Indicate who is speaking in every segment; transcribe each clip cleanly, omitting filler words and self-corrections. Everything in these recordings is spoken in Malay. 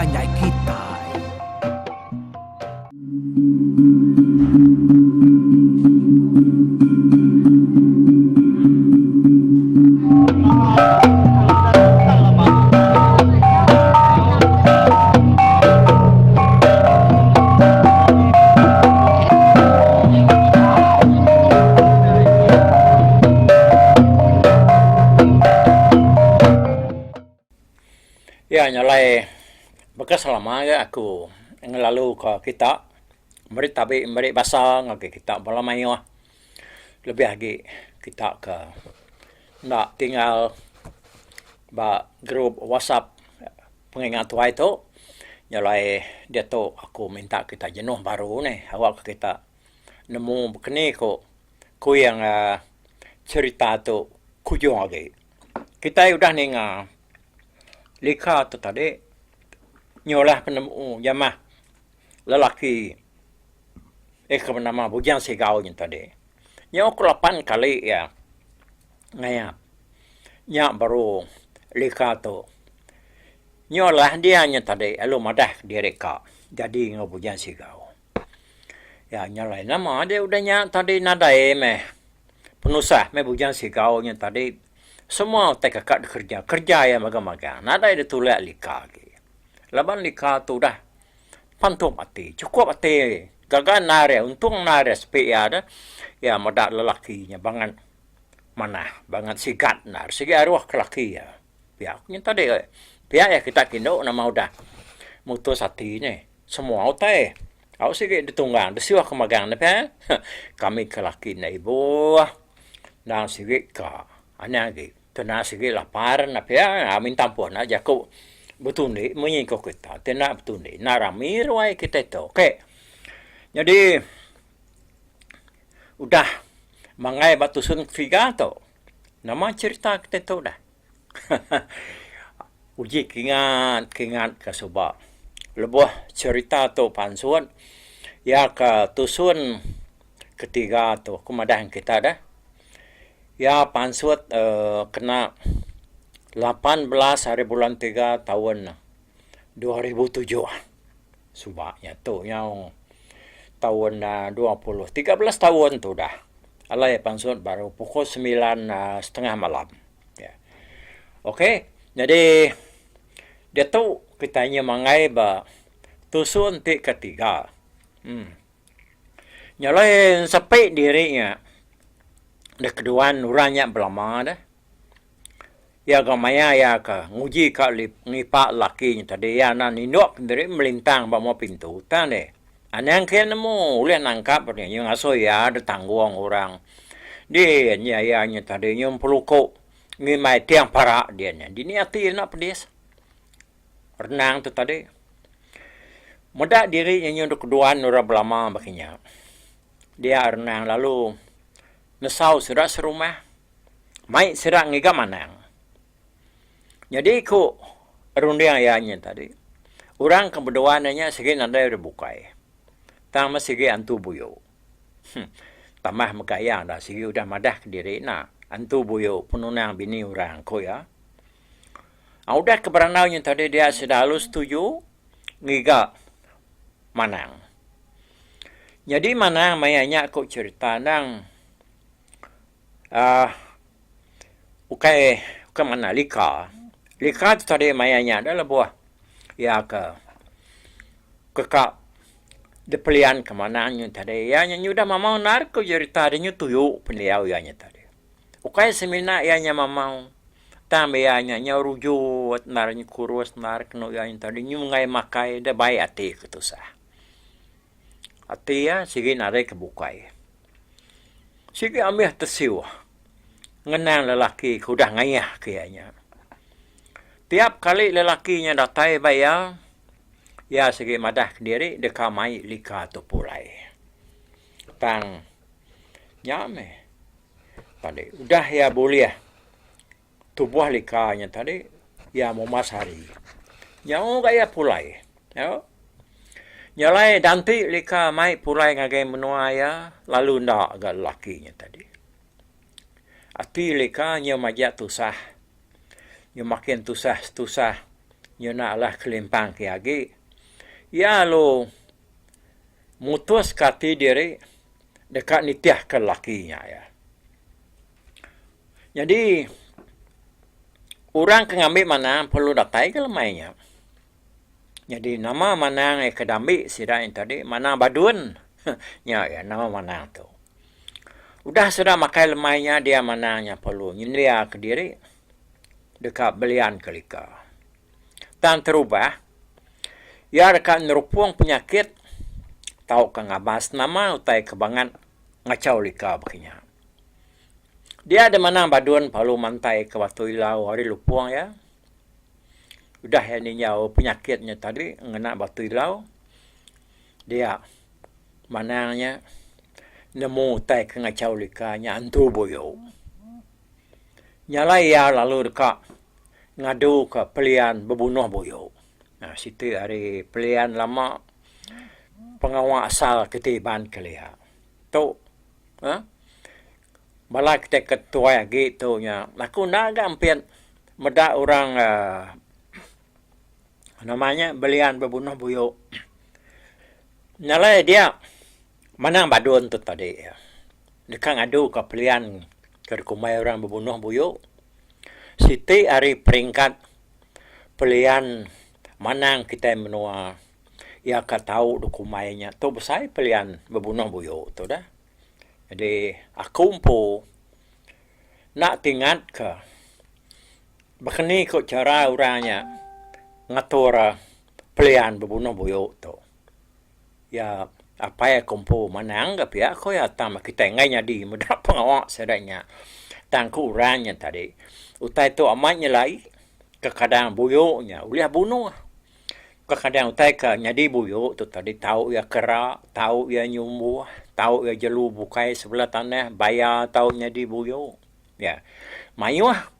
Speaker 1: banyak kita.
Speaker 2: Ya, nyalai bekas lama ya aku ngelalu ke kita meri tapi meri basa ngake kita bala mayo lebih lagi kita ke nak tinggal ba grup WhatsApp pengingat tua itu nyalai dia tu aku minta kita jenuh baru nih awak kita nemu begini kok ku yang cerita tu kujung lagi kita udah nih Lika tu tadi nyolah penemu jamah lelaki bernama Bujang Sigau yang tadi. Nyawa aku 8 kali ya ngayap. Nyak baru Lika tu nyolah dia yang tadi lalu madah direka jadi ngau Bujang Sigau. Ya nyalai nama dia udah nyak tadi nadai penusah Bujang Sigau yang tadi semua tekak kerja yang magang-magang. Nada ada tulis lika lagi. Laban lika tu dah pantum ati, cukup ati. Gagal nare, untung nare sepia dah. Ya madak lelakinya bangan mana, bangan sigat nar, sigat arwah kelaki ya. Pihak ni tadi pihak ya kita kindo nama udah mutus hati ni. Semua utai. Aku sikit ditunggang, disiwah kemagang ni kami kelaki na ibu. Dan sikit ka anya lagi. Tena sige lapar na pia amin tampon aja ko betundi menyingko kita tena betundi naramir wai kita itu oke jadi udah mangai batusun figato nama cerita kita itu dah uji kingat kasuba lebuh cerita tu pansuan ya ke tusun ketiga tu kumadahan kita dah ya pansuat kena 18 hari bulan 3 tahun 2007. Subaknya tu yang tahun 20 13 tahun tu dah. Alai pansuat baru pukul 9:30 malam. Ya. Okey, jadi dia tu kitanya mangai ba tusun ti ketiga. Nyalai sampai dirinya dah keduaan urangnya belama dah. Ya gamaya ya ka nguji ka ngipak lakinya tadi ya na ninok dari melintang ba mo pintu tan deh. Anang ken mo uleh nangkap ni yung aso ya ada tangguang orang. Dia nya tadi yung peluko ngimai tiang para dia nya. Dini ati nak pedis. Renang tu tadi. Muda diri yang yung keduaan ura belama bakinya. Dia renang lalu nesau sudah serumah. Mai serang ngiga manang. Jadi ku rundiang ayahnya tadi. Orang kebeduannya segi nandai udah bukai. Tama segi antu buyo. Tamah makaya dah segi udah madah ke diri na. Antu buyo penunang bini orang ko ya. Udah keberanaunya tadi dia sudah halus setuju. Ngiga manang. Jadi manang mayanya aku cerita nang ukai mana lika tu tadi mayanya adalah buah ya kekak depelian kemana nyu tadi ya nyu dah mamau nar ko cerita dia tuyu peliau ya nya tadi ukai semina ya nya mamau tambe ya nya ruju nar nyu kurus nar keno ya nya tadi nyu ngai makai da bai ati ketusah ati ya sige nare kebukai sige amih tersiwa ngenang lelaki kudah ngayah kayaknya. Tiap kali lelakinya datai bayar, ya segi madah diri dekamai lika tu pulai. Tang nyame. Tadi udah ya boleh tubuh likanya tadi ya mau masari. Yang gaya pulai. Ya. Nyalai danti lika mai pulai ngagai menua ya lalu ndak agak lakinya tadi. Ati leka nya majak tusah. Nya makin tusah Yuna lah kelimpang kiagi. Ya lo mutus kati diri dekat nitiah ke lakinya ya. Jadi orang kengambil mana perlu datai ke lemainya. Jadi nama mana yang kedambi sida yang tadi mana badun. Ya nama mana tu. Udah sudah makai lemainya dia mananya perlu nyelia ke diri dekat belian kelika. Dan terubah ya dekat nerupuang penyakit tahu ke ngabas nama utai kebangan ngacau lika begini. Dia ada mana badun palu mantai ke batu ilau hari lupuang ya. Udah ya ni jauh penyakitnya tadi ngena batu ilau. Dia mananya nemu utai ke ngacau likanya antu boyo. Nyalai ya lalu dekat ngadu ke pelian bebunuh boyo. Nah situ hari pelian lama pengawal asal ketiban keliha. Tu, Balai kita ketua gitu nya. Aku nak gampian meda orang namanya belian bebunuh buyo. Nyalai dia menang badun tu tadi ya. Dekat ngadu ke pelian ke kumai orang bebunuh buyo. Siti hari peringkat pelian menang kita menua ya tahu dukumainya tu besar pelian bebunuh buyo tu dah. Jadi aku pun nak tingat ke bakni ko cara orangnya ngatur pelian bebunuh buyo tu. Ya apa ya kumpu menang ke pihak ko ya tam kita ngainya di mudah pengawak sedanya. Tangku orangnya tadi. Utai tu amatnya lai kadang buyonya uliah bunuh. Kadang utai ke nyadi buyo tu tadi tahu ya kerak, tahu ya nyumbuh, tahu ya jelu bukai sebelah tanah, bayar tahu nyadi buyo. Ya. Mayuah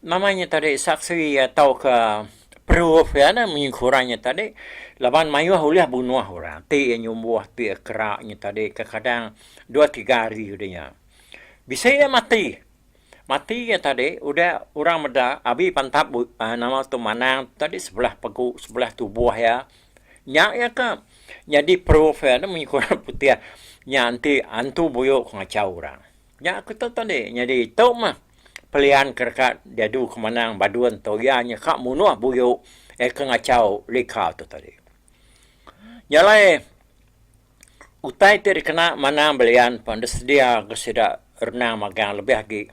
Speaker 2: namanya tadi saksi ya tahu ke proof ya na mengikurannya tadi laban mayuah uliah bunuh orang. Ti ya nyumbuh, ti ya keraknya tadi kadang 2-3 hari udahnya. Bisa ya mati. Mati ya tadi, udah orang meda, abi pantap nama tu manang tadi sebelah pegu, sebelah tubuh ya. Nyak ya ke, jadi proof ya, mengikut putih nyanti antu buyo ngacau orang. Nyak aku tahu tadi, jadi itu mah pelian kerkat diadu kemanang baduan tu ya, kak munuh buyo ke ngacau lika tu tadi. Nyalai, utai tadi kena manang belian pandas dia kesida renang magang lebih lagi.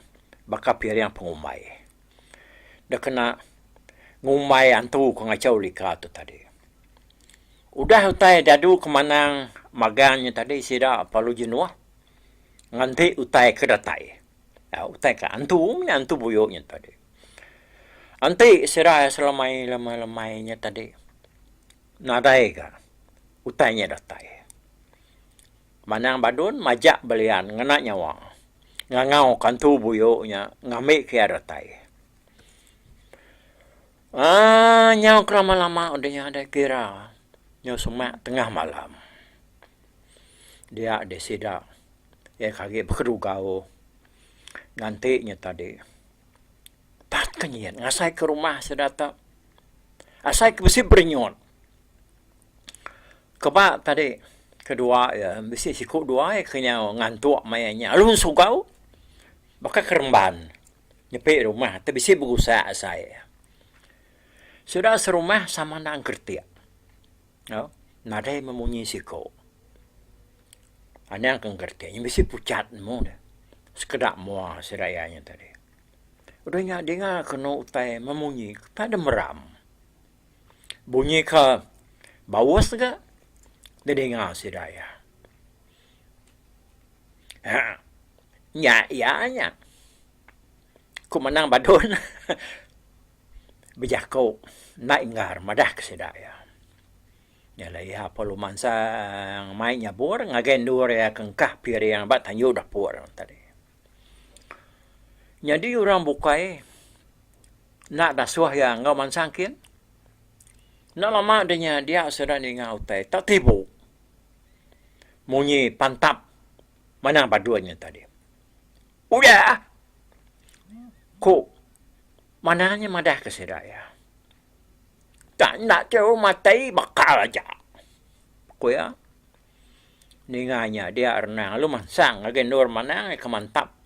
Speaker 2: Baka piang pengumai. Dah kena ngumai antu ko ngacau lika tu tadi. Udah utai dadu kemanang magangnya tadi sida palu jenuah. Nganti utai kedatai. Ya, utai ka antu buyoknya tadi. Anti sida selamai-lamainya tadi. Nadai ka. Utainya datai. Manang badun majak belian ngena nyawa. Ngangau kantu buyoknya ngamik ke datai. Nyau lama-lama udahnya ada kira. Nyau semak tengah malam. Dia desida. Ya kaki berkedugau. Nantinya tadi. Tak kenyian. Ngasai ke rumah sedata. Asai ke besi berinyon. Kebak tadi. Kedua ya. Besi sikut dua ya. Kenyau ngantuk mayanya. Alun sugau. Baka keremban. Nyepi rumah. Tapi si berusaha saya. Sudah serumah sama nang kertiak. No? Nadai memunyi siko. Anang keng kertiak. Yang besi pucat mo. Sekedak mua serayanya tadi. Udahnya dengar kena utai memunyi. Tak ada meram. Bunyi ke bawas ke. Dia dengar seraya. Ya. Ku menang badun. Bijako na ingar madah kesedaya. Ya lah ya perlu mansang mai nyabur ngagen dur ya kengkah piri yang bat tanyu dapur tadi. Jadi orang bukai nak dasuah yang ngau mansangkin. Nak lama dia sudah ngau tai tak tibu. Munyi pantap mana baduannya tadi. Udah. Ku mananya madah kesedaya. Tak nak jauh matai bakal aja. Kuya. Ninganya dia renang. Lu mansang. Lagi nur mana kemantap.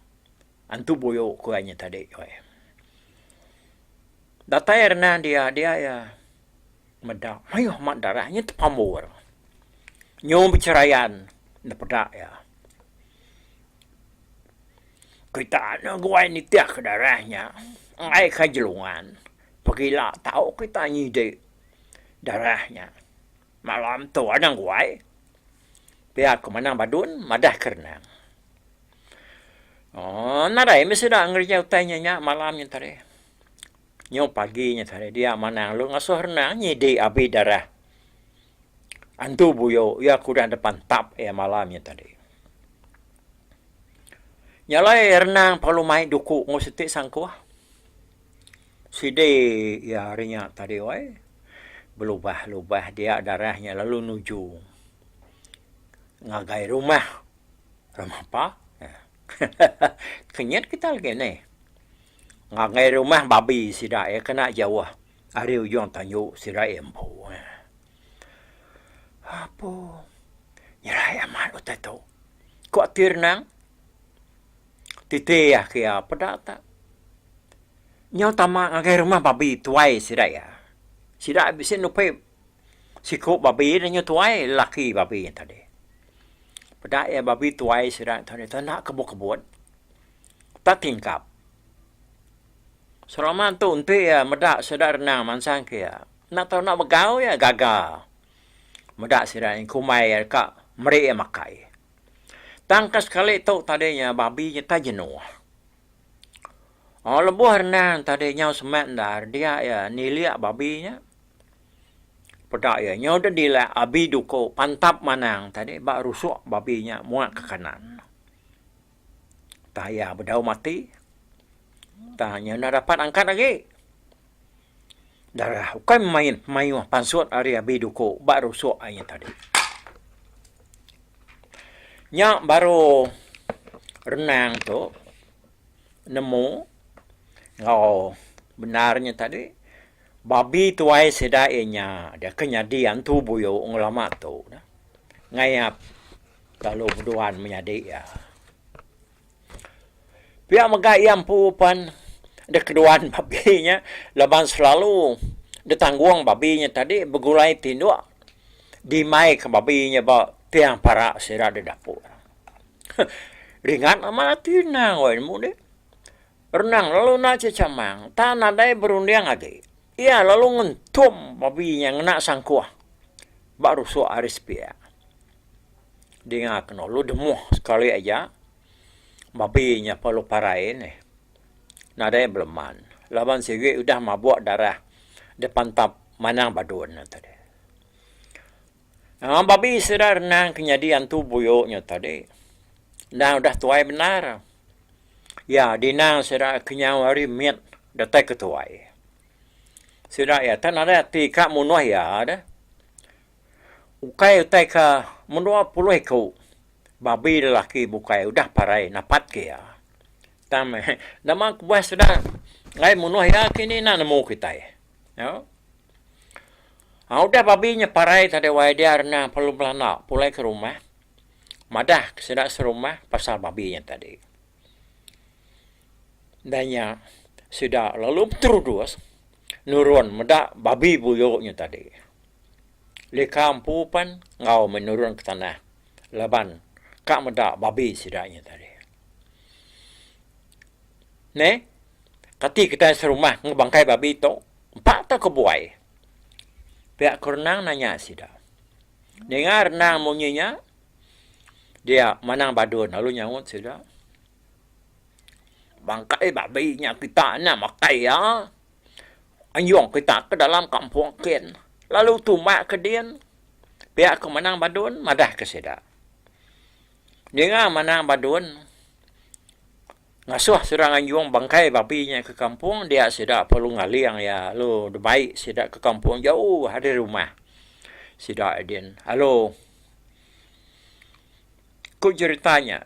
Speaker 2: Antu boyo kuanya tadi. Datai renang dia ya. Medak. Ayo mak darahnya terpamur. Nyom berceraian. Napedak ya. Kita nak guai ni tiak darahnya. Ai kajelungan. Pergilah tahu kita nyidik darahnya. Malam tu ada guai. Biar aku menang badun, madah kerenang. Oh, narai mesti dah ngerja utainya malamnya tadi. Nyo paginya tadi dia menang lu ngasuh renang nyidik abi darah. Antu buyo, ya aku dah depan tap malamnya tadi. Nyalai renang perlu mai duku ngusetik sangkuah. Side ya harinya tadi wai. Berubah-ubah dia darahnya lalu nuju ngagai rumah. Rumah apa? Kenyat kita lagi ni. Ngagai rumah babi sida kena jauh. Ari ujung tanyu sida empu. Apa? Nyerai aman utai tu. Kok tirnang? Tite ya kia pada tak. Nyau tama ngagai rumah babi tuai sida ya. Sida bisa nupai sikop babi dan nyu tuai laki babi yang tadi. Pada babi tuai sida tadi tak nak kebut-kebut. Tak tingkap. Selama tu untuk medak sida renang mansang kia. Nak tahu nak bergau gagal. Medak sida yang kumai kak meri makai. Tangkas sekali tu tadinya babi nya tak jenuh. Oh lebuh renang tadinya semat dar dia niliak babinya. Pada nyau dah dilak abi duko pantap manang tadi bak rusuk babinya muat ke kanan. Taya berdau mati. Tanya nak dapat angkat lagi. Darah bukan main pansut ari abi duko bak rusuk ayat tadi. Nyak baru renang tu nemu ngau benarnya tadi babi tuai sedainya dia kenyadian tu buyo ngulama tu ngayap kalau berduaan menyadi ya pihak megayam pupan de keduaan babinya laban selalu ditangguang babinya tadi begulai tinduk dimai ke babinya ba tiang para sira di dapur. Ringan amat tinang oi mude. Renang lalu nak cecamang, tanah dai berundiang lagi. Ia lalu ngentum babi yang nak sangkuah. Baru so aris pia. Dia kena lu demuh sekali aja. Babinya perlu parai ni. Nadai beleman. Laban segi udah mabuk darah. Depan tap manang badun tadi. Babi sedar renang kenyadian tu buyuknya tadi. Nah udah tuai benar. Ya dinang sedar kenyawari miet datai ketuai. Sedar ya tan ada tika munuh ya ada. Ukai utai ka munuh puluh ekau. Babi lelaki bukai udah parai napat ke ya. Tam nama kuah sedar. Ngai munuh ya kini na nemu kita ya. Udah babinya parai tadi wai dia renang perlu belana pulai ke rumah. Madah sedak serumah pasal babinya tadi. Danya sudah lalu terus nurun medak babi buyuknya tadi. Lekam pupan ngau menurun ke tanah. Laban kak medak babi sedaknya tadi. Ne? Kati kita serumah ngebangkai babi tu. Empat tak kebuai. Pihak kerenang nanya sida. Dengar renang munyinya. Dia manang badun. Lalu nyawut sida. Bangkai babinya kita nak makai ya. Anyong kita ke dalam kampung ken. Lalu tumak ke dian. Pihak ke manang badun. Madah ke sida. Dengar manang badun. Ngasuh serangan yung bangkai babinya ke kampung, dia tidak perlu ngaliang ya. Lo baik tidak ke kampung jauh ada rumah. Tidak adin. Halo. Ku ceritanya.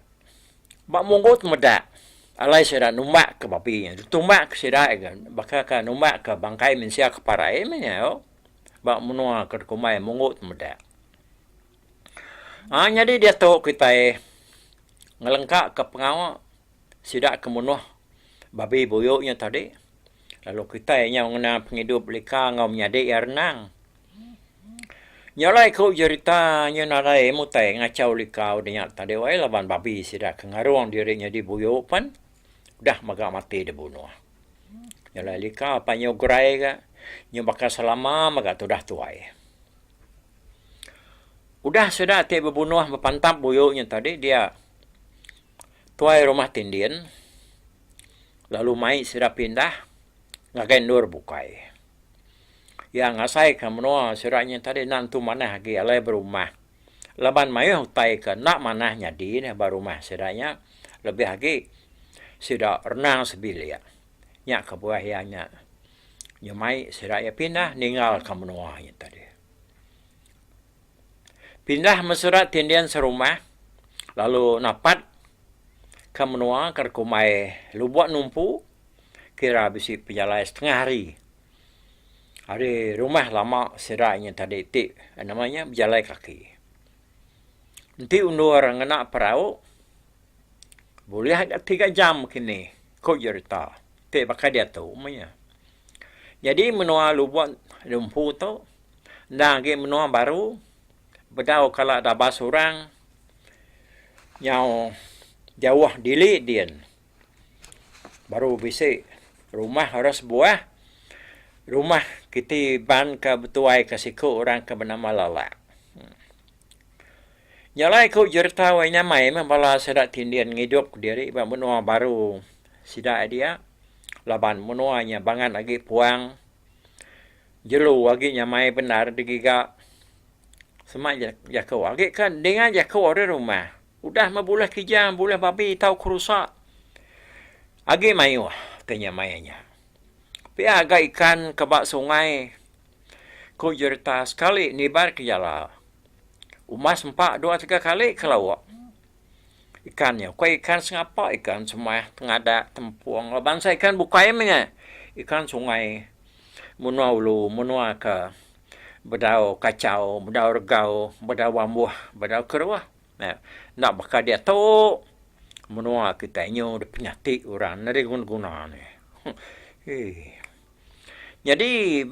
Speaker 2: Bak monggot medak. Alai tidak numak ke babinya. Tumak ke tidak kan. Bakal ke numak ke bangkai mensia ke parai mana yo. Ba menua ke kumai mungut muda. Jadi dia tahu kita ngelengkak ke pengawa sidak ke menuah babi buyuknya tadi. Lalu kita yang mengenal penghidup lika ngau menyadik ya renang. Nyalai kau cerita nyenalai mutai ngacau likau dengan tadi wai laban babi sidak kengaruang dirinya di buyuk pan. Dah maga mati dibunuh. Nyalai lika apa nyograi ka. Nyobaka selama maga tu dah tuai. Udah sudah ti berbunuh berpantap buyuknya tadi dia tuai rumah tindian. Lalu mai sudah pindah ngagendur bukai. Yang ngasai ka menua suratnya tadi nantu mana lagi alai berumah. Laban mai hutai ke nak manahnya di barumah suratnya lebih lagi sudah renang sebilia. Nyak ke buah ianya. Nyamai suratnya pindah ninggal ke menuanya tadi. Pindah mesurat tindian serumah, lalu napat ke menua ke kumai lubuat numpu, kira bisi penjalai setengah hari. Hari rumah lama seraknya tadi tik, namanya berjalai kaki. Nanti undur orang nak perahu, boleh ada 3 jam kini, kau cerita. Tik bakal dia tahu, umumnya. Jadi menua lubuat numpu tu, dan lagi menua baru, bedau kalau ada bas orang yang jauh dili dia baru bisa rumah harus buah rumah kita ban ke betuai ke siku orang ke bernama Lala. Nyalai kau cerita wainya mai membala sedak tindian ngidup diri ba menua baru sidak dia laban menuanya bangan lagi puang jelu lagi nyamai benar digiga semak jakau. Agak kan dengan jakau orang rumah. Udah mabulah kijam, bulah babi tahu kerusak. Agak mayu tanya mayanya. Tapi agak ikan kebak sungai. Kau cerita sekali nibar ke jala. Umas 4, 2, 3 kali ke lawak. Ikannya. Kau ikan sengapa ikan semua tengada tempuang. Bangsa ikan bukai menga. Ikan sungai. Menua ulu, menua ke bedau kacau, bedau regau, bedau wambuh, bedau keruah. Nak bakal dia tahu menua kita nyo de penyakit orang dari guna ni. Jadi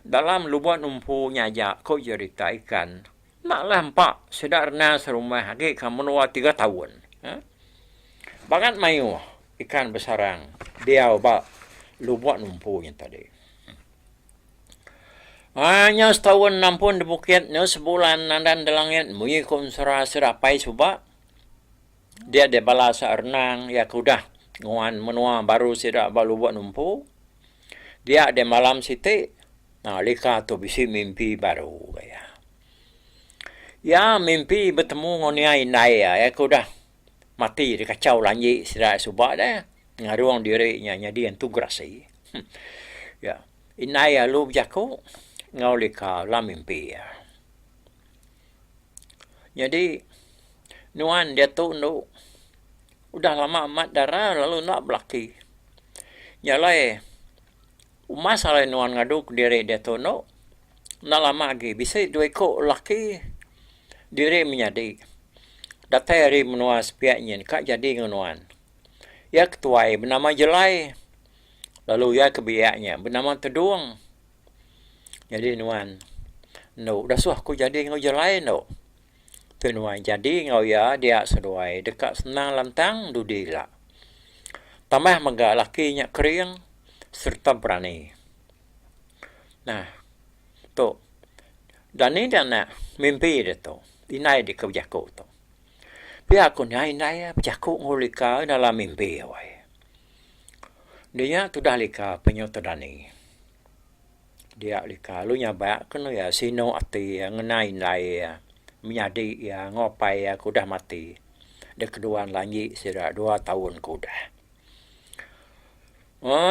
Speaker 2: dalam lubuan umpu nyajak kau cerita ikan naklah 4 sedar na serumah lagi kan menua 3 tahun. Bangat mayu ikan besarang dia lubuan umpunya tadi. Hanya setahun nampun di bukit, sebulan nandan di langit, mengikut serapai suba. Dia de balas renang, ya kudah. Nguan menua baru sidak balu buat numpu. Dia de malam siti, lika tu bisi mimpi baru. Ya mimpi bertemu ngonia inai ya kudah. Mati di kacau lanji sidak suba dah. Ngaruang dirinya nyadi yang tugrasi. Ya, inai ya lu jaku. Ngau lika la mimpi ya. Jadi nuan dia tu udah lama amat darah lalu nak belaki. Nyalai umas alai nuan ngaduk diri dia tu nak lama lagi bisa 2 ekor laki diri menjadi. Datai hari menua sepiaknya kak jadi nuan. Ya ketuai bernama Jelai. Lalu ya kebiaknya bernama Teduang. Jadi nuan, dah suah aku jadi ngau jelai Tu nuan jadi ngau ya dia seduai dekat senang lantang dudila. Tambah maga lakinya kering serta berani. Nah, tu. Dan ini dia nak mimpi dia tu. Inai di kebijakuk tu. Pihak aku inai berjakuk ngulika dalam mimpi awai. Dia tu dah lika penyotodani. Dia lika lu nyabak kena ya sino ati ngenai nai menyadi ya ngopai ya kudah mati. Dia keduaan lagi sudah 2 tahun kudah.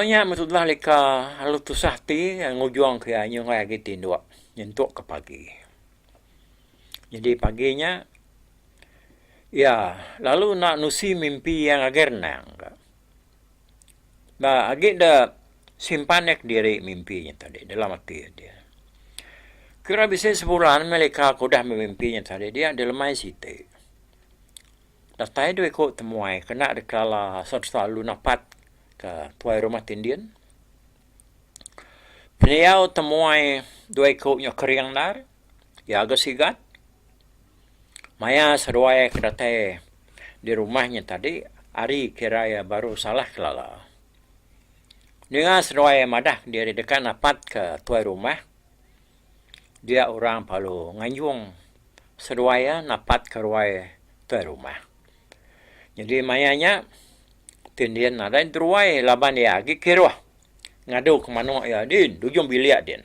Speaker 2: Nya matudlah lika lu tu sahti ngujuang ke anyo ngai gitu ndok nyentuk ke pagi. Jadi paginya ya lalu nak nusi mimpi yang agar nang. Agak dah simpanek diri mimpinya tadi dalam hati dia. Kira bisa sebulan mereka aku dah memimpinnya tadi dia ada lemai site. Dah tahu dua ikut temuai kena dekala selalu napat ke tuai rumah tindian. Beliau temuai dua ikutnya kering dar, ya agak sigat. Maya seruai kedatai di rumahnya tadi, hari kira ya baru salah kelala. Dengan seruai madah dia di dekat napat ke tuai rumah. Dia orang palu nganyung seruai napat ke ruai tuai rumah. Jadi mayanya tindian ada ruai laban dia agi kirwah. Ngadu ke mana ya din, ujung bilik din.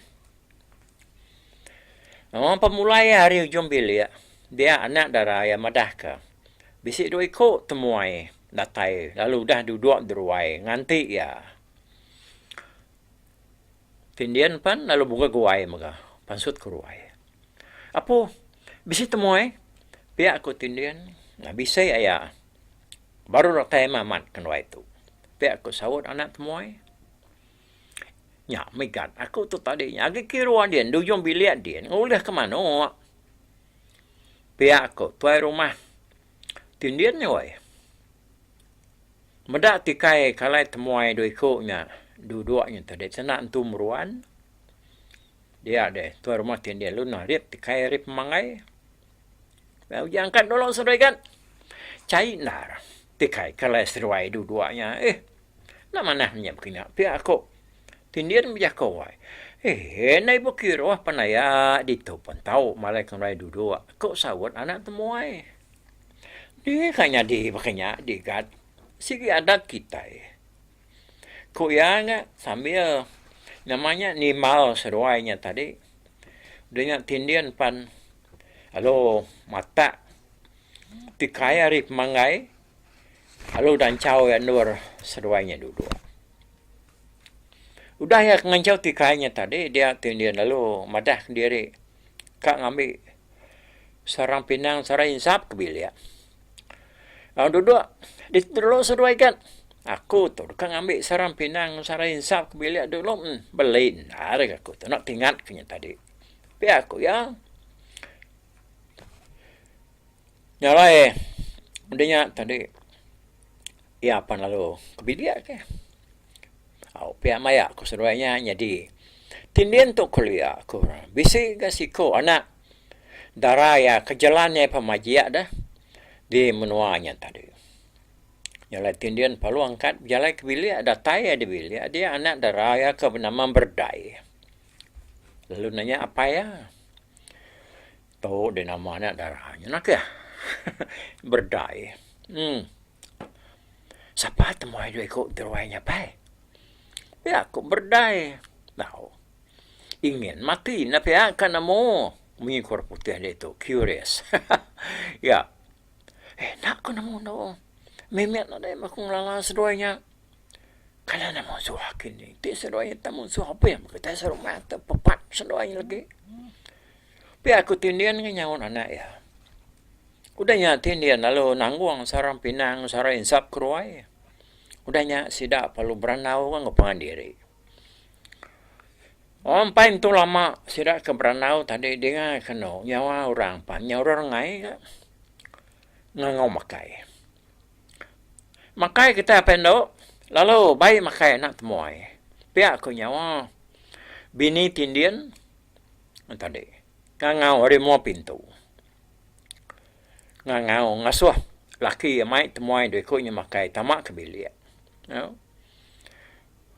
Speaker 2: Pemulai hari ujung bilik, dia anak darah yang madah ke. Bisik dua ikut temuai datai, lalu dah duduk di ruai, nganti ya. Tindian pan lalu buka guai maka, pansut ke ruai. Apa? Bisik temuai, pihak aku tindian, nah bisa ya. Baru datai mamat kan ruai itu. Pihak aku sawut anak temuai. Ya, megat. Aku tu tadi, agak kira dia, dujung bilik dia, ngulah ke mana? Pihak aku, tuai rumah, tindian ni wai. Medak tikai kalai temuai dua ikutnya, duduknya tadi, senak tu meruan. Dia ada, tuai rumah tindian, lu nak rip, tikai rip mangai. Jangan kan nolong serai kan? Cai nar, tikai kalai serai duduknya, nak mana hanya begini, pihak aku. Tindian bijak kawai. Nai bukir wah panaya dito pantau malai kan rai duduk. Kok sawat anak temuai. Dia kanya di makanya digat. Sigi adat kita. Kok ya nggak sambil namanya nimal seruainya tadi. Dengan tindian pan. Halo mata. Tikaya rip mangai. Halo dan caw ya nur seruainya duduk. Udah ya ngancau tikainya tadi, dia tindian lalu madah diri. Kak ngambil sarang pinang, sarang insap ke bilik. Duduk, dulu seruaikan. Aku tu, kak ngambil sarang pinang, sarang insap ke bilik dulu. Beli, ada aku tu, nak tinggal kenya tadi. Tapi aku ya. Nyalai, udahnya tadi. Ya apa lalu ke bilik ke? Pihak maya aku seruainya jadi tindian tu kuliah aku bisi gasiko anak darah ya kejalannya pemajia dah di menuanya tadi. Jalan tindian palu angkat jalan ke bilik ada taya di bilik dia anak darah ya ke bernama Berdai. Lalu nanya apa ya? Tahu dia nama anak darahnya nak ya? Berdai. Siapa temuai dua ikut teruainya pai? Ya, aku berdai. Tahu. Ingin mati. Tapi akan namo. Mengikor putih dia itu. Curious. Ya. Nak aku namo no. Memet na dia makung lala seduanya. Kala namo suhakin ni. Ti seduanya tamu suha apa yang kita seru mata. Pepat seduanya lagi. Tapi aku tindian kan nyawon anak ya. Udahnya tindian lalu nangguang sarang pinang sarang insap keruai. Udahnya sidak perlu beranau kan ngapangan diri. Pain tu lama sidak ke beranau tadi dia kena nyawa orang pan nyawa orang ngai ke ngangau makai. Makai kita pendok lalu baik makai nak temuai. Pihak aku nyawa bini tindian tadi ngangau hari mua pintu. Ngangau ngasuh laki mai temuai doi ko nya makai tamak ke bilik. No.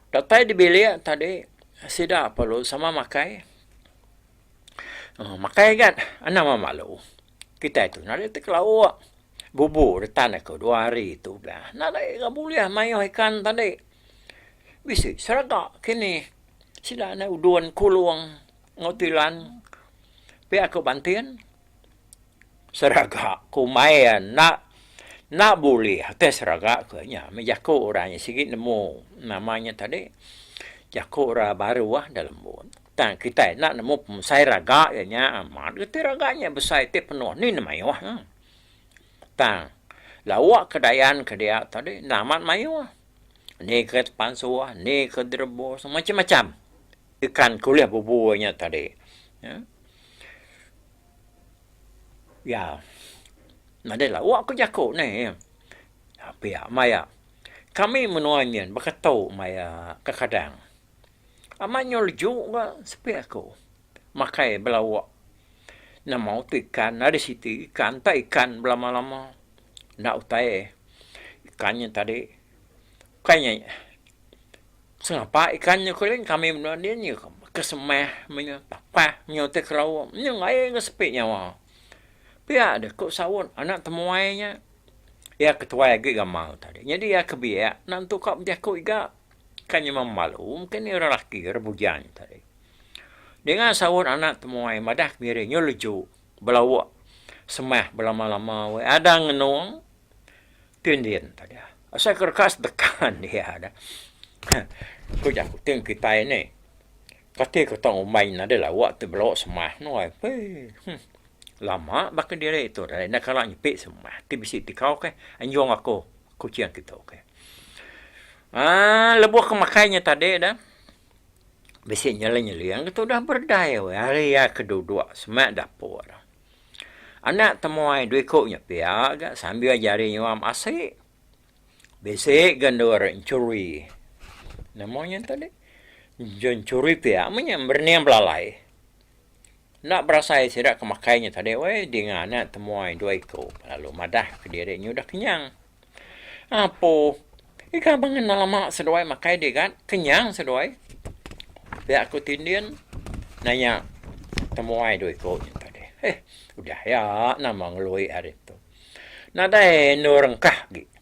Speaker 2: Datai di bilik tadi sida perlu sama makai. Makai kan anak malu. Kita itu nak detik lawa. Bubu retan aku 2 hari itu dah. Nak enggak boleh mayo ikan tadi. Bisi seraga kini sida na uduan kulung ngotilan. Pe aku bantian. Seraga kumayan nak boleh tes raga kenya menjako orangnya sikit nemu namanya tadi jako orang baru dalam bun tang kita nak nemu pemusai raga nya amat itu raganya besar itu penuh ni namanya tang lawak kedayan ke dia tadi namat mayu ni ke pansua ni ke derbo macam-macam ikan kuliah bubunya tadi ya Ya, nadalah wak ko jako ne. Pia maya. Kami menuanyan bakatau maya kakadang. Amanyo leju ga sepi ako. Makai belawak. Na mau tu ikan, ada situ ikan, tak ikan belama-lama. Nak utai ikannya tadi. Kayaknya sengapa ikannya kuling kami menuanyan kesemah apa nyote kerau. Nyungai ga sepi nyawa. Pia ada kok sawon anak temuainya. Ya ketua lagi gamau tadi. Jadi ya kebiak nantu kau berjaku iga. Kanya memalu mungkin ni orang laki rebujan tadi. Dengan sawon anak temuai madah miringnya leju belawak semah belama-lama ada ngenong tindian tadi. Saya kerkas dekan dia ada. Kau jaku ting kita ini. Kata kau tahu main adalah waktu belawak semah noi. Lama bakal dia itu dah nak kalau nyepik semua tibisi tikau ke anjong aku kucian kita ke lebuh ke makainya tadi dah besi nyala-nyala yang itu dah berdaya hari ya kedua semak dapur anak temuai dua koknya pia agak sambil ajari nyuam asik besi gandor curi namanya tadi jon curi pia menyam berniam belalai. Nak berasa sirak kemakainya tadi, dengan anak temuai dua ekor. Lalu madah ke dirinya udah kenyang. Apa? Ikan bangun lama seduai makai dia kan? Kenyang seduai. Biar aku tindian, nanya temuai dua ekor tadi. Udah ya, nama ngelui hari itu. Nadai nurengkah gitu.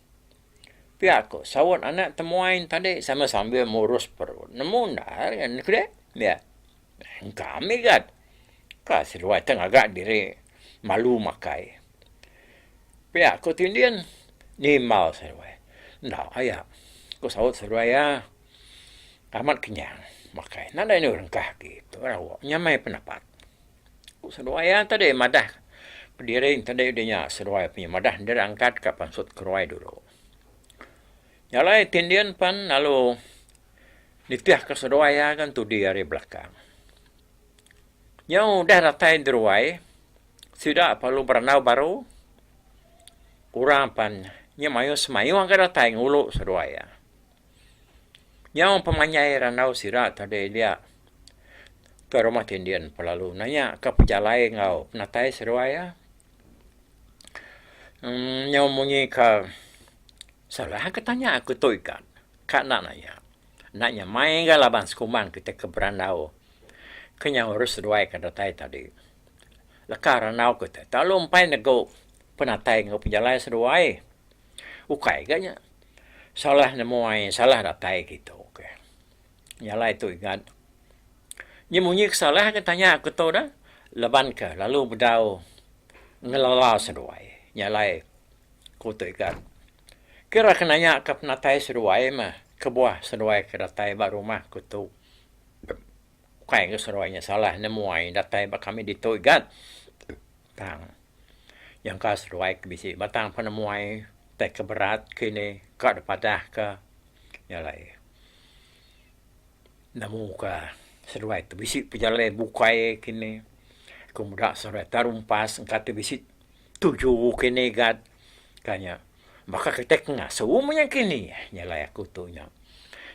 Speaker 2: Biar aku sawon anak temuai tadi sama sambil murus perut. Namun dah, kan? Ya. Kami kan? Kasih luar tengah agak diri malu makai. Pihak ko tindian ni mau seruai. Ndak ayah. Ko sawut seruai ya. Amat kenyang makai. Nada ini orang kah gitu. Rawak nyamai pendapat. Ko seruai ya tadi madah. Berdiri tadi dia seruai punya madah dia angkat ke pansut keruai dulu. Nyalai tindian pan lalu nitiah ke seruai ya kan tu di hari belakang. Yang dah ratai deruai, sudah perlu berenau baru, kurang pan, yang mayu semayu angkat ratai ngulu seruai ya. Yang pemanyai renau sirat tadi dia ke rumah tindian pelalu nanya ke pejalai ngau penatai seruai ya. Yang munyi ke salah ketanya aku tu ikan, kak nak nanya main ke laban sekuman kita ke berenau. Kenyang urus seruai ke datai tadi. Lekar ranau kita. Tak lumpai nego penatai ngau penjalai seruai. Ukai kanya. Salah nemuai, salah datai gitu. Okay. Nyala itu ingat. Nyemunyi kesalah katanya aku tahu dah. Leban ke lalu berdau ngelala seruai. Nyala kutu ingat. Kira kenanya ke penatai seruai mah. Kebuah seruai ke datai baru mah kutu. Kain ke seruainya salah nemuai datai bak kami ditoigat tang yang ka seruai ke bisi batang penemuai tak keberat kini ka depadah ke nyalai namu ka seruai tu bisi pejalai bukai kini kemudak seruai tarumpas engkat bisi tuju kini gat kanya maka ketek ngasu menyakini nyalai aku tu nya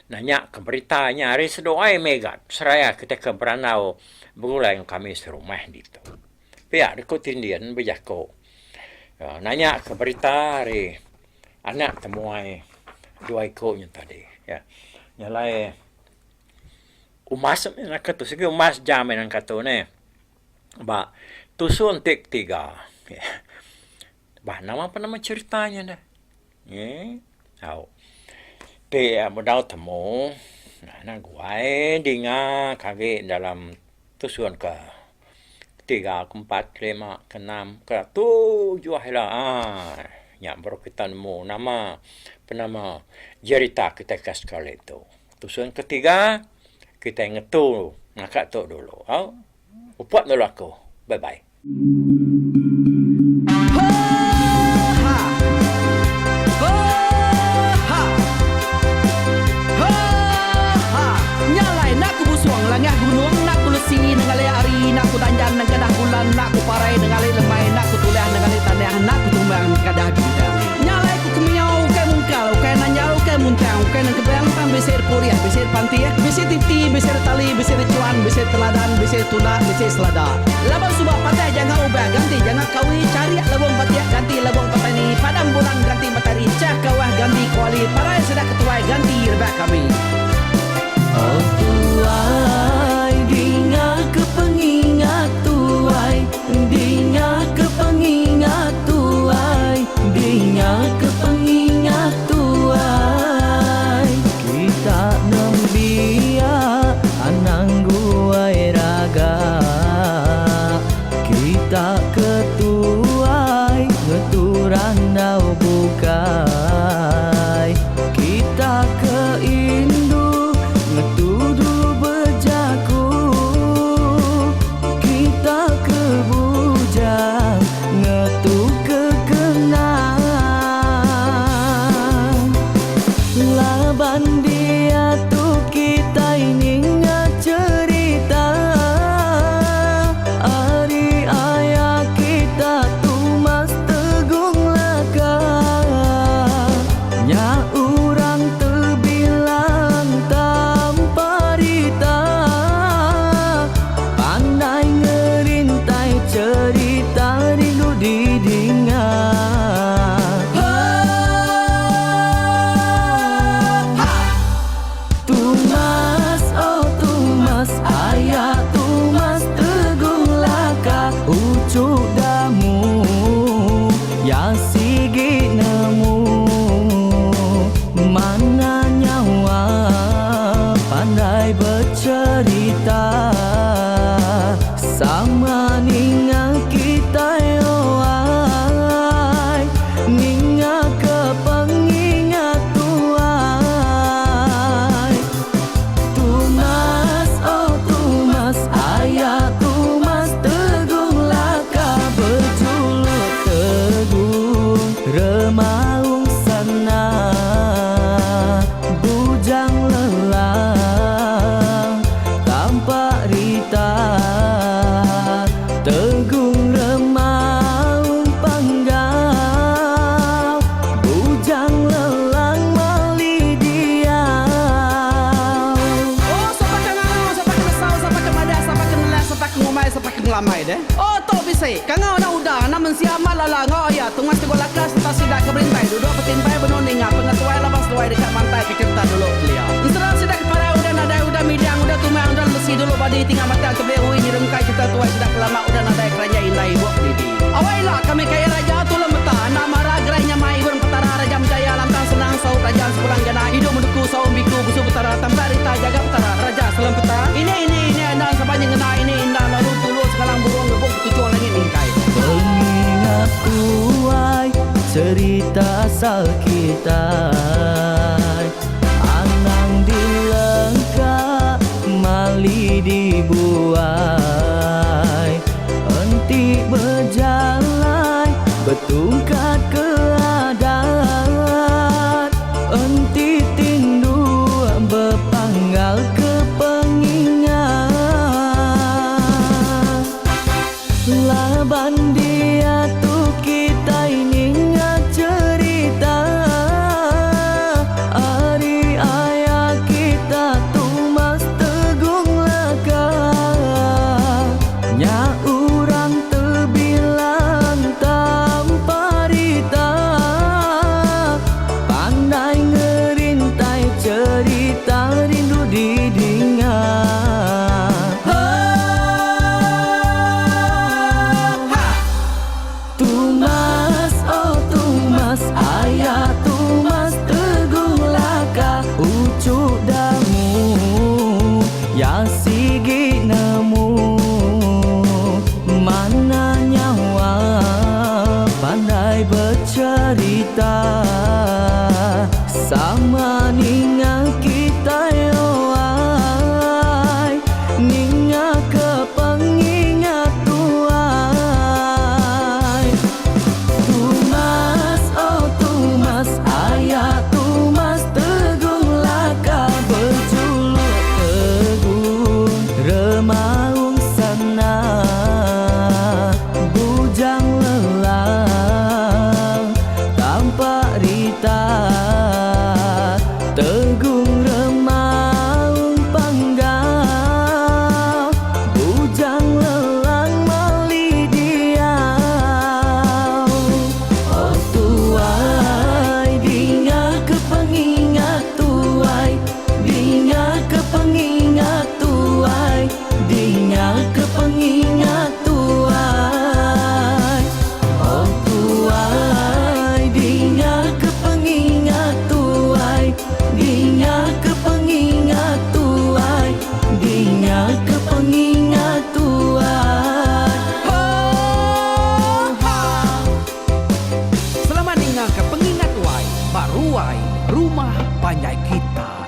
Speaker 2: nanya ke beritanya hari sedoai megat seraya ketika beranau berulai kami serumah itu. Pihak dekut tindian berjako. Nanya ke berita hari anak temuai dua ekornya tadi. Ya, nyalai umas nak kata segi umas jam yang kata ne. Ba tusun tik tiga. Ba nama apa nama ceritanya dah. Tahu. Dia modal temu, nak guai dengar kaki dalam tusuan ke 3, 4, 5, 6, ke 7 hari lah. Yang baru kita nemu nama penama cerita kita kas sekali itu. Tusuan ketiga kita ngetu ngakak tu dulu. Upat dulu aku. Bye bye.
Speaker 1: Langah gunung nak kulusi nengalai ari nak kudanjan nang kedah bulan nak kuparai nengalai lemai nak kutulah anak ku tumbang kadah bidang nyalai ku kemiau ke mungkal ke nanjau ke muntang ke nang kebang tam besir puriah besir pantiah besir titi besir tali besir cuan besir teladan besir tuna besir selada laban subah patai jangan ubah ganti jangan kawi cari labong patiah ganti labong patani padam bulan ganti matahari cak kawah ganti kuali parai sedak ketuai ganti rebak kami.
Speaker 3: Oh tuai dinga kepengingat tuai dinga kepengingat tuai dinga kepengingat tuai kita nembia anang guai raga kita ketuai ngeturan dau bukai kita keindu ngetudu bejaku kita ke bujang ngetu kekenang laban dia tu kita ini cerita ari ayah kita tu mas tegung laka nya urang terbilang tamparita pandai ngerintai cerita rindu didingat Tumas, oh Tumas, ayah Tumas tegung laka ucuk damu ya sigi nemu mana nyawa pandai bercerita sama ninga kita yoai ninga kepengingat tuai Tumas, oh Tumas, ayah Tumas tegung laka berjuluk tegung remaung sana bujang lelang tampak rita tegung remaung panggau bujang lelang mali diau
Speaker 1: Oh, siapa kangau, siapa kesal, siapa kemadah, siapa kenelah, siapa kengumai, siapa kengelamai deh. Oh, to bisa. Kangau dah udah, namun siapa lala ngau ya. Tungas tegol lakas, tetap sidak keberintai. Duduk petimpai benoning, pengetuai labas tuai dekat pantai kecerita dulu beliau. Instagram sidak para udah nada udah midang udah tumang udah besi dulu badi tinggal mata kebehui ni rengkai kita tuai sidak lama udah nada kerajaan indai buat didi. Awailah kami kaya raja tu lembeta, nama ragrainya mai burung petara rajam jaya lantang senang sauk raja sepulang jana hidup menduku saum biku busu petara tambarita jaga petara raja selam petara ini andan sepanjang ngena ini indah lalu tulu sekalang burung ngebuk tujuan langit ingkai
Speaker 3: pengingat tuai cerita asal kita anang dilengka mali dibuai enti berjalan betungkat ke adat enti tindu berpanggal ke pengingat laban dia tu kita ini cerita ari ayah kita tu mas tegung laka nya urang terbilang tamparita pandai ngerintai cerita rindu didingat Tumas, oh Tumas, ayah Tumas tegung laka ucuk damu ya sigi nemu mana nyawa pandai bercerita sama ninga kita yoai ninga kepengingat tuai Tumas, oh Tumas, ayah Tumas tegung laka berjuluk tegung remau rumah panjai kita.